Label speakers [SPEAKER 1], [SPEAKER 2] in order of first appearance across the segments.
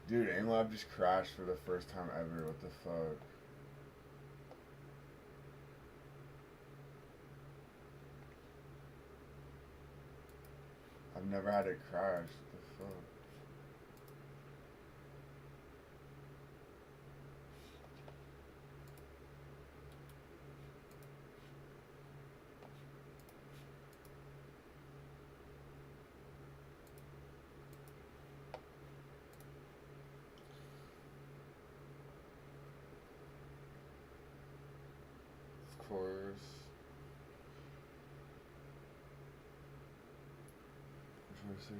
[SPEAKER 1] Dude, AimLab just crashed for the first time ever. What the fuck? I've never had it crash. What the fuck? Of course. Which was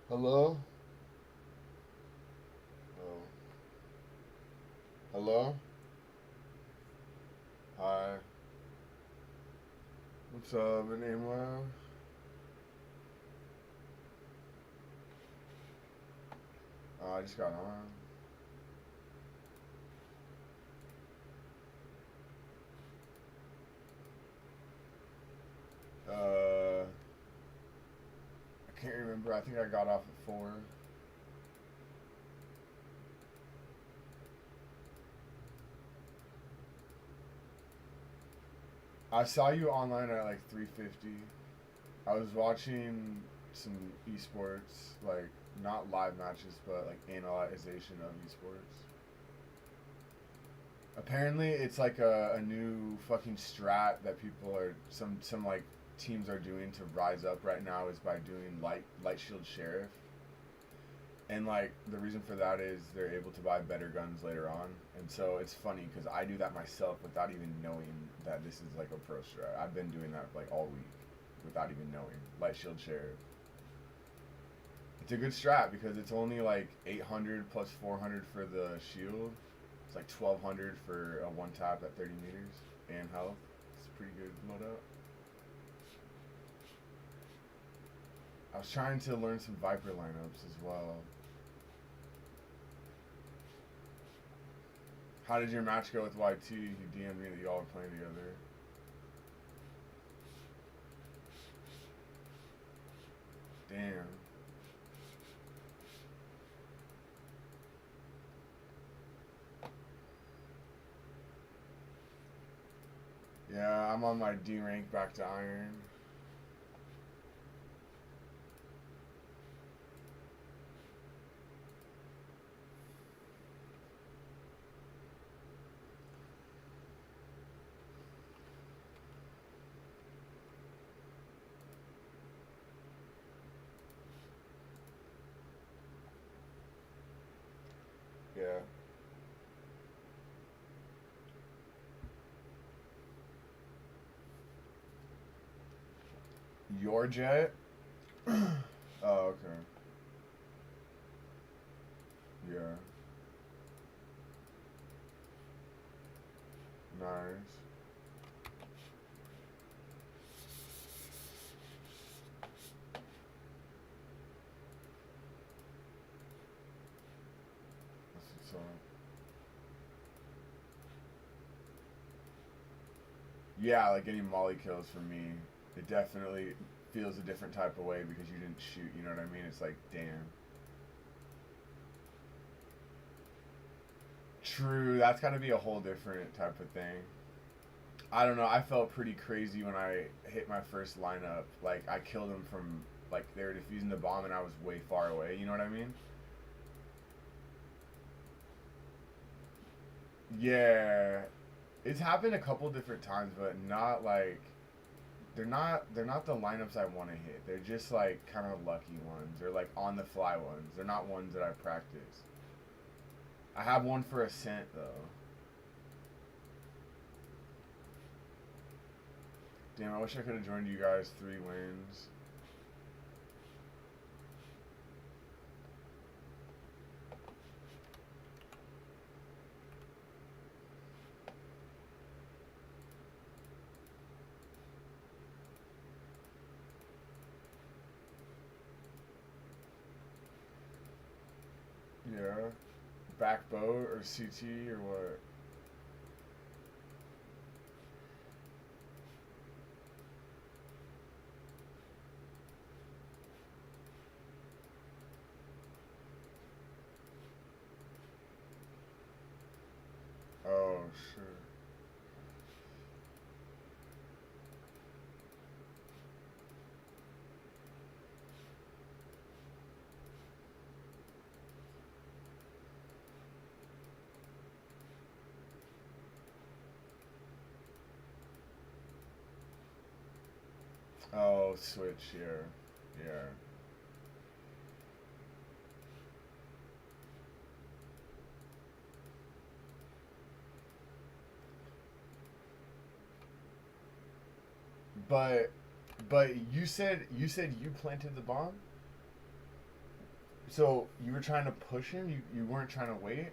[SPEAKER 1] Hello? Oh. Hello? Hi. What's up, my name I just got on. I can't remember. I think I got off at 4. I saw you online at like 3:50. I was watching some esports, like not live matches, but like analyzation of esports. Apparently, it's like a new fucking strat that people are some like teams are doing to rise up right now is by doing light shield sheriff, and like the reason for that is they're able to buy better guns later on, and so it's funny because I do that myself without even knowing that this is like a pro strat. I've been doing that like all week without even knowing light shield sheriff. It's a good strat because it's only like 800 plus 400 for the shield. It's like 1200 for a one tap at 30 meters and health. It's a pretty good loadout. I was trying to learn some Viper lineups as well. How did your match go with YT? He DM'd me that y'all were playing together. Damn. Yeah, I'm on my D rank back to iron. Yeah. Your jet? Oh, okay. Yeah. Nice. That's what's up. Yeah, like getting molly kills for me, it definitely feels a different type of way because you didn't shoot. You know what I mean? It's like, damn. True, that's got to be a whole different type of thing. I don't know. I felt pretty crazy when I hit my first lineup. Like I killed them from like they were defusing the bomb and I was way far away. You know what I mean? Yeah, it's happened a couple different times, but not like they're not the lineups I want to hit. They're just like kind of lucky ones. They're like on the fly ones. They're not ones that I practice. I have one for Ascent though. Damn, I wish I could have joined you guys 3 wins. Yeah. Back bow or CT or what? Oh, sure. Oh, switch here. Yeah. But but you said you planted the bomb? So you were trying to push him. You weren't trying to wait.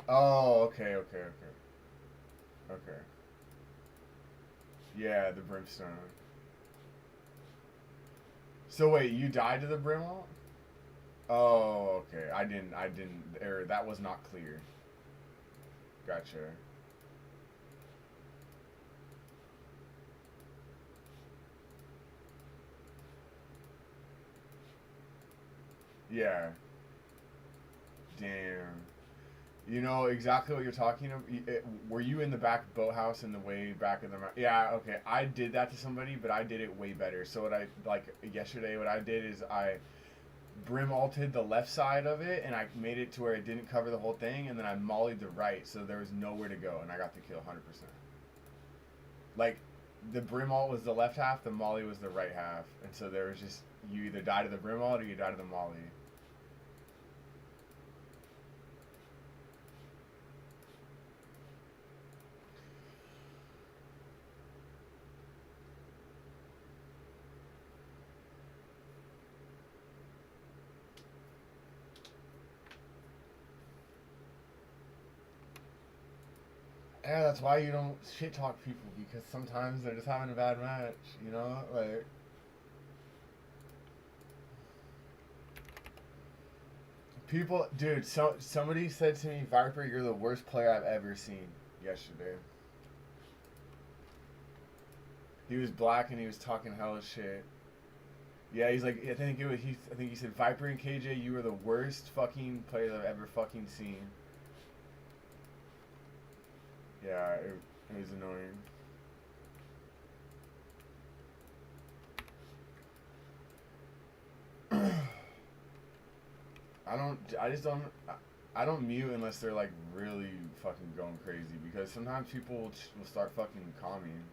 [SPEAKER 1] Oh, okay, okay, okay, okay. Yeah, the brimstone. So wait, you died to the brimwall? Oh, okay. I didn't. Or that was not clear. Gotcha. Yeah. Damn. You know exactly what you're talking about. Were you in the back boathouse in the way back of the mountain? Yeah, okay. I did that to somebody, but I did it way better. So what I like yesterday, what I did is I brim alted the left side of it, and I made it to where it didn't cover the whole thing, and then I mollied the right, so there was nowhere to go, and I got the kill 100%. Like the brim alt was the left half, the molly was the right half, and so there was just you either die to the brim alt or you die to the molly. Yeah, that's why you don't shit talk people because sometimes they're just having a bad match, you know? Like, people, dude, somebody said to me, Viper, you're the worst player I've ever seen yesterday. He was black and he was talking hella shit. Yeah, he's like, I think he said, Viper and KJ, you were the worst fucking players I've ever fucking seen. Yeah, it was annoying. I just don't, I don't mute unless they're like really fucking going crazy because sometimes people will start fucking calming.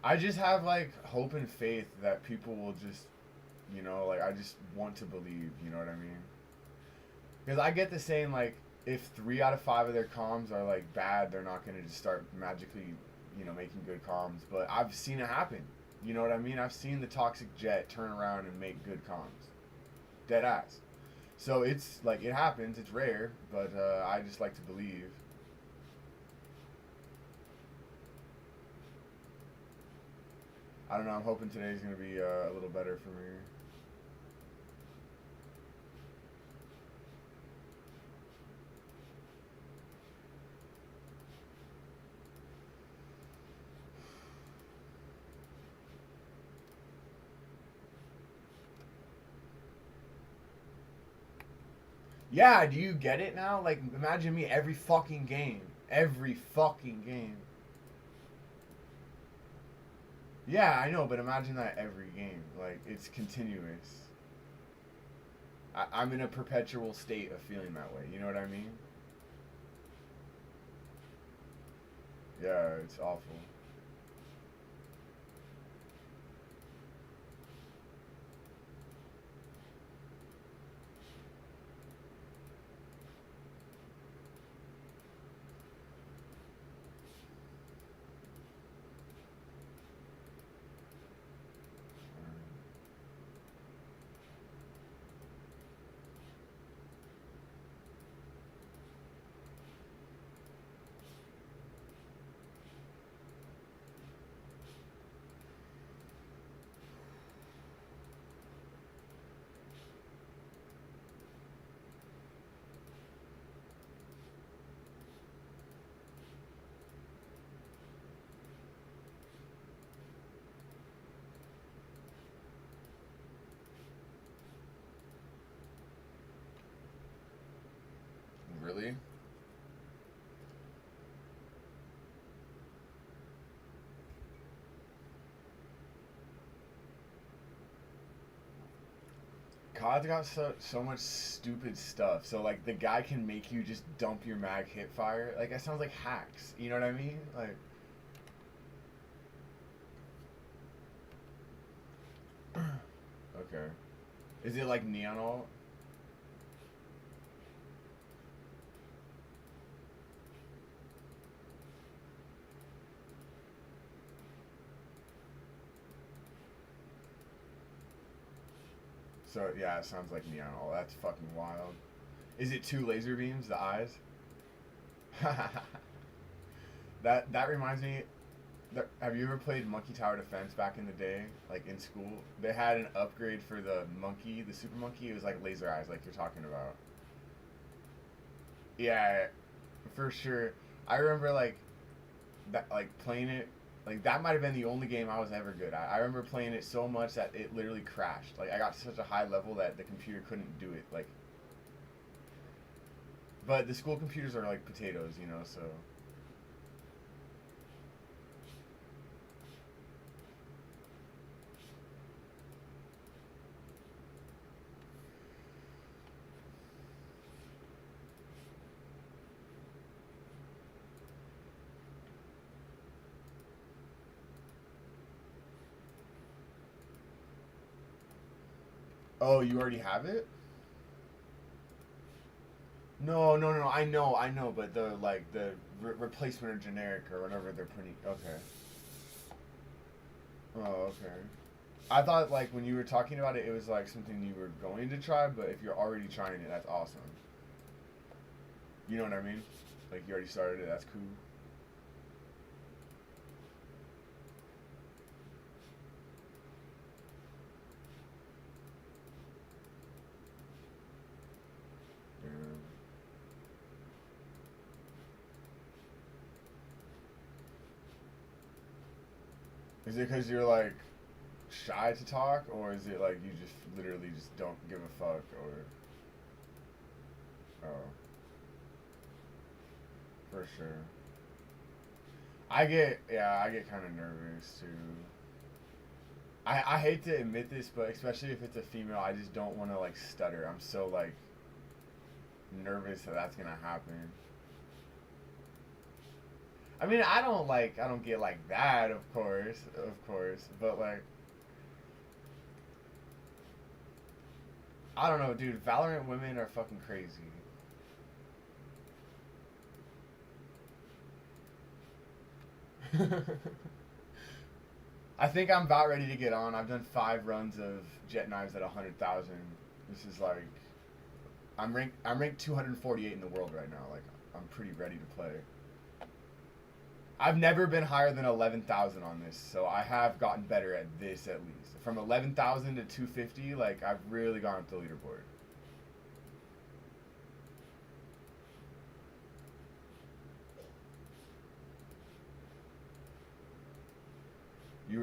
[SPEAKER 1] I just have like hope and faith that people will just, like I just want to believe, you know what I mean? Because I get the saying like if 3 out of 5 of their comms are like bad, they're not gonna just start magically, making good comms. But I've seen it happen. You know what I mean? I've seen the toxic jet turn around and make good comms, dead ass. So it's like it happens. It's rare, but I just like to believe. I don't know. I'm hoping today's gonna be a little better for me. Yeah, do you get it now? Like, imagine me every fucking game. Every fucking game. Yeah, I know, but imagine that every game. Like, it's continuous. I'm in a perpetual state of feeling that way. You know what I mean? Yeah, it's awful. Really? COD's got so much stupid stuff. So like the guy can make you just dump your mag hit fire. Like that sounds like hacks. You know what I mean? Like okay. Is it like neon alt? So yeah, it sounds like neon. Oh, that's fucking wild. Is it two laser beams? The eyes? That reminds me. Have you ever played Monkey Tower Defense back in the day, like in school? They had an upgrade for the monkey, the super monkey. It was like laser eyes, like you're talking about. Yeah, for sure. I remember like that, like playing it. Like that might have been the only game I was ever good at. I remember playing it so much that it literally crashed. Like I got to such a high level that the computer couldn't do it. Like, but the school computers are like potatoes, you know. So oh, you already have it? No, no, no, no. I know, but the like the replacement or generic or whatever they're putting. Okay. Oh, okay. I thought like when you were talking about it, it was like something you were going to try. But if you're already trying it, that's awesome. You know what I mean? Like you already started it. That's cool. Yeah. Is it because you're like shy to talk, or is it like you just literally just don't give a fuck, or oh, for sure. I get kind of nervous too. I hate to admit this, but especially if it's a female, I just don't want to like stutter. I'm so like nervous that that's gonna happen. I mean, I don't get like that, of course, but like I don't know, dude. Valorant women are fucking crazy. I think I'm about ready to get on. I've done 5 runs of jet knives at 100,000. This is like I'm ranked 248 in the world right now. Like I'm pretty ready to play. I've never been higher than 11,000 on this, so I have gotten better at this at least. From 11,000 to 250, like I've really gone up the leaderboard. You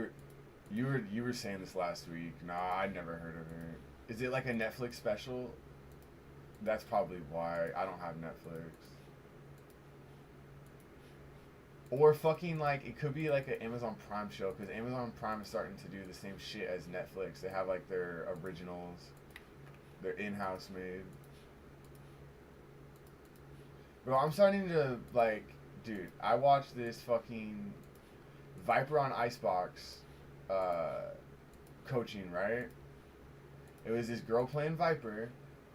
[SPEAKER 1] were you were saying this last week. Nah, I'd never heard of it. Is it like a Netflix special? That's probably why I don't have Netflix. Or fucking like it could be like an Amazon Prime show because Amazon Prime is starting to do the same shit as Netflix. They have like their originals, their in-house made. Bro, I'm starting to like, dude. I watched this fucking Viper on Icebox, uh, coaching right. It was this girl playing Viper,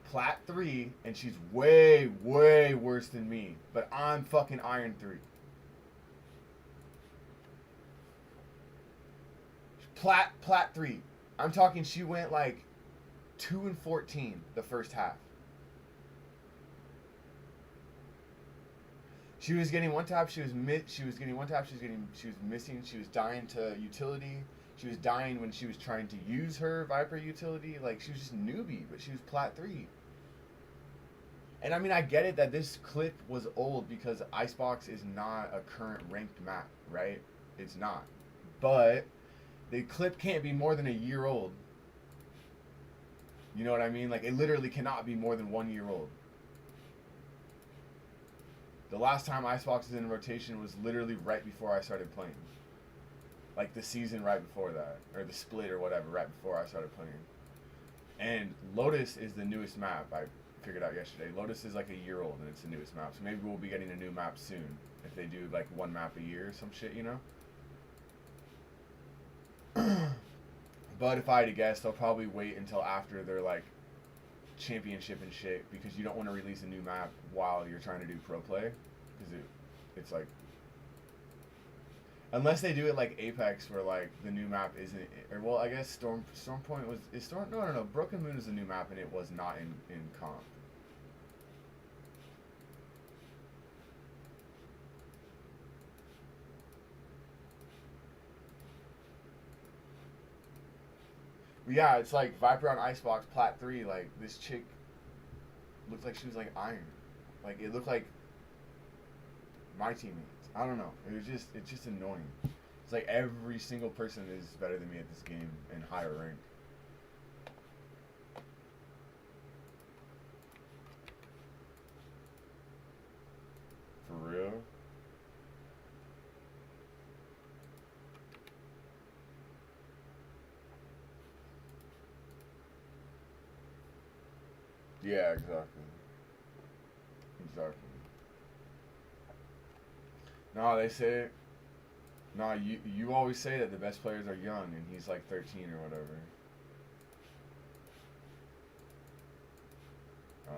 [SPEAKER 1] Plat 3, and she's way worse than me. But I'm fucking Iron 3. Plat 3. I'm talking. She went like 2-14 the first half. She was getting one tap. She was getting one tap. She was missing. She was dying to utility. She was dying when she was trying to use her Viper utility. Like she was just newbie, but she was Plat 3. And I mean, I get it that this clip was old because Icebox is not a current ranked map, right? It's not. But the clip can't be more than a year old. You know what I mean? Like it literally cannot be more than 1 year old. The last time Icebox was in rotation was literally right before I started playing. Like the season right before that, or the split or whatever, right before I started playing. And Lotus is the newest map. I figured out yesterday. Lotus is like a year old and it's the newest map. So maybe we'll be getting a new map soon if they do like one map a year or some shit, you know. But if I had to guess, they'll probably wait until after their like championship and shit because you don't want to release a new map while you're trying to do pro play because it's like Unless they do it like Apex, where like the new map isn't, or well, I guess Stormpoint was is Storm. No. Broken Moon is a new map, and it was not in comp. But yeah, it's like Viper on Icebox Plat 3. Like this chick looked like she was like iron. Like it looked like my teammates. I don't know. It's just annoying. It's like every single person is better than me at this game and higher rank. For real? Yeah, exactly. Exactly. No, they say no. You always say that the best players are young, and he's like 13 or whatever. Um,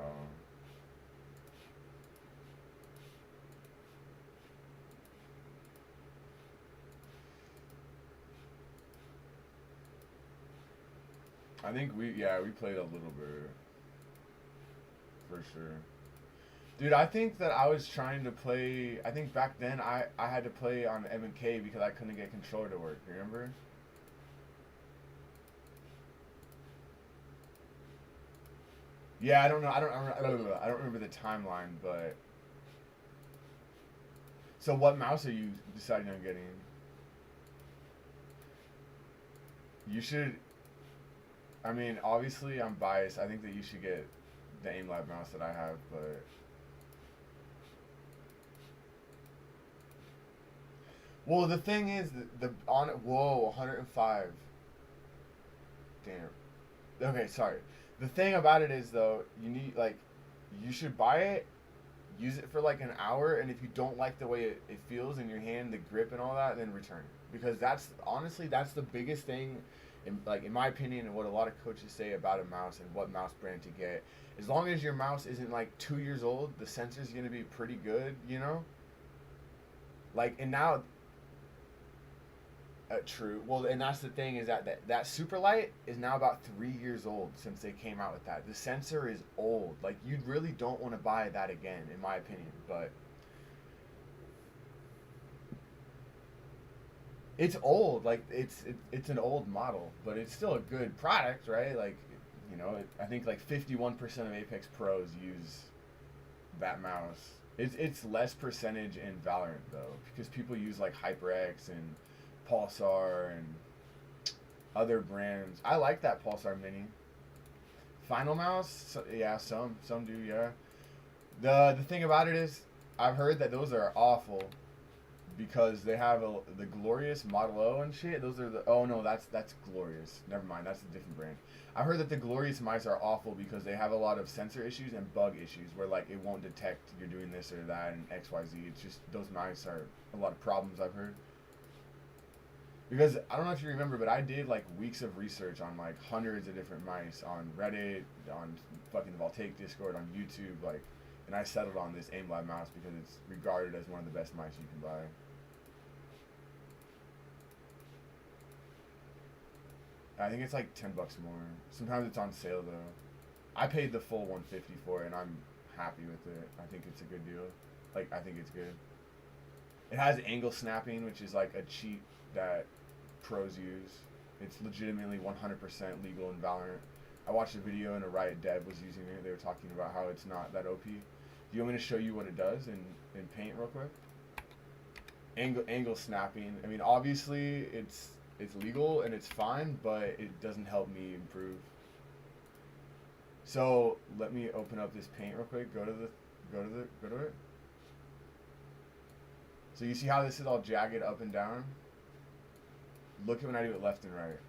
[SPEAKER 1] I think we played a little bit for sure. Dude, I think that I was trying to play. I think back then I had to play on M&K because I couldn't get controller to work. Remember? Yeah, I don't know. I don't remember the timeline, but so what mouse are you deciding on getting? You should. I mean, obviously, I'm biased. I think that you should get the AimLab mouse that I have, but well, the thing is, the on it. Whoa, 105. Damn. Okay, sorry. The thing about it is though, you need like, you should buy it, use it for like an hour, and if you don't like the way it feels in your hand, the grip and all that, then return it. Because that's honestly that's the biggest thing, in my opinion, and what a lot of coaches say about a mouse and what mouse brand to get. As long as your mouse isn't like 2 years old, the sensor's gonna be pretty good, you know. Like and now true. Well, and that's the thing is that Superlight is now about 3 years old since they came out with that. The sensor is old. Like you really don't want to buy that again, in my opinion. But it's old. Like it's an old model, but it's still a good product, right? Like I think like 51% of Apex pros use that mouse. It's less percentage in Valorant though, because people use like HyperX and Pulsar and other brands. I like that Pulsar Mini. Final Mouse, yeah, some do, yeah. The thing about it is, I've heard that those are awful because they have the Glorious Model O and shit. Those are the oh no, that's Glorious. Never mind, that's a different brand. I heard that the Glorious mice are awful because they have a lot of sensor issues and bug issues where like it won't detect you're doing this or that and X Y Z. It's just those mice are a lot of problems I've heard. Because I don't know if you remember, but I did like weeks of research on like hundreds of different mice on Reddit, on fucking the Voltaic Discord, on YouTube, like, and I settled on this AimLab mouse because it's regarded as one of the best mice you can buy. I think it's like $10 more. Sometimes it's on sale though. I paid the full 150 for it, and I'm happy with it. I think it's a good deal. Like I think it's good. It has angle snapping, which is like a cheat that pros use. It's legitimately 100% legal in Valorant. I watched a video and a Riot dev was using it. They were talking about how it's not that OP. Do you want me to show you what it does in Paint real quick? Angle snapping. I mean, obviously it's legal and it's fine, but it doesn't help me improve. So let me open up this Paint real quick. Go to it. So you see how this is all jagged up and down? Look at when I do it left and right.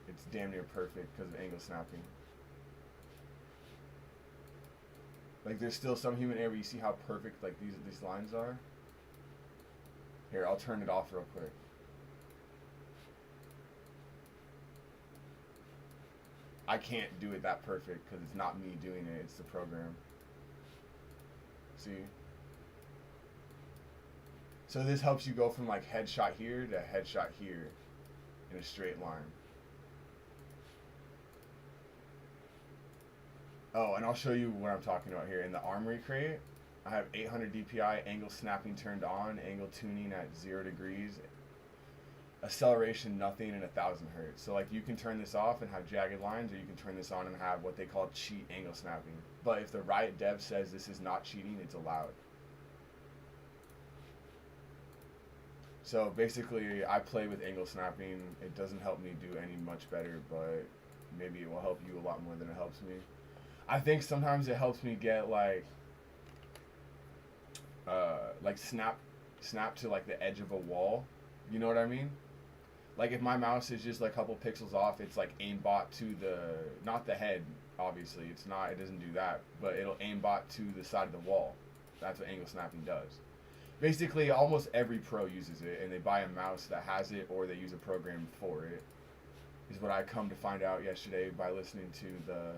[SPEAKER 1] It's damn near perfect because of angle snapping. Like there's still some human error, but you see how perfect like these lines are? Here, I'll turn it off real quick. I can't do it that perfect because it's not me doing it, it's the program. See? So this helps you go from like headshot here to headshot here in a straight line. Oh, and I'll show you what I'm talking about here. In the armory crate, I have 800 DPI, angle snapping turned on, angle tuning at 0 degrees, acceleration nothing, and 1000 hertz. So like you can turn this off and have jagged lines, or you can turn this on and have what they call cheat angle snapping. But if the Riot dev says this is not cheating, it's allowed. So basically, I play with angle snapping. It doesn't help me do any much better, but maybe it will help you a lot more than it helps me. I think sometimes it helps me get like snap to like the edge of a wall. You know what I mean? Like if my mouse is just like a couple pixels off, it's like aimbot to the, not the head, obviously. It's not, it doesn't do that, but it'll aimbot to the side of the wall. That's what angle snapping does. Basically, almost every pro uses it, and they buy a mouse that has it, or they use a program for it, is what I come to find out yesterday by listening to the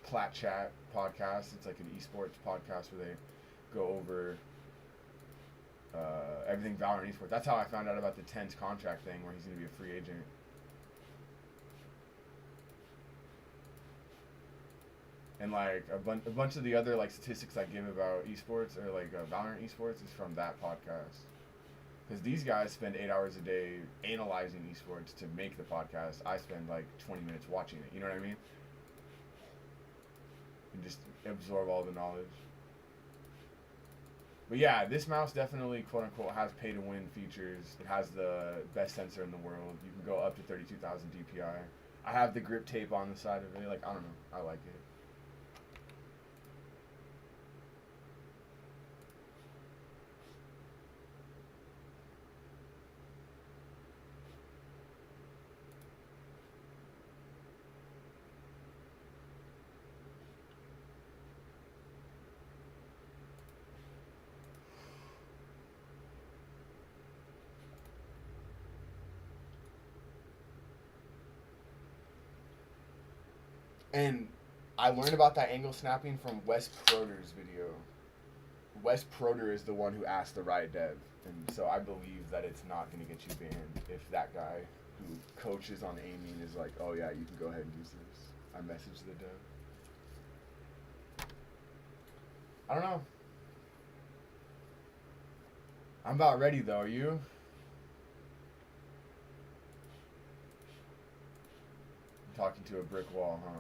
[SPEAKER 1] Plat Chat podcast. It's like an esports podcast where they go over everything Valorant esports. That's how I found out about the Tense contract thing, where he's going to be a free agent. And like a bunch of the other like statistics I give about esports, or like Valorant esports, is from that podcast. Because these guys spend 8 hours a day analyzing esports to make the podcast. I spend like 20 minutes watching it. You know what I mean? And just absorb all the knowledge. But yeah, this mouse definitely, quote unquote, has pay to win features. It has the best sensor in the world. You can go up to 32,000 DPI. I have the grip tape on the side of it. Like, I don't know. I like it. And I learned about that angle snapping from Wes Proder's video. Wes Proder is the one who asked the Riot dev, and so I believe that it's not going to get you banned if that guy who coaches on aiming is like, oh yeah, you can go ahead and use this. I messaged the dev. I don't know. I'm about ready though, are you? I'm talking to a brick wall, huh?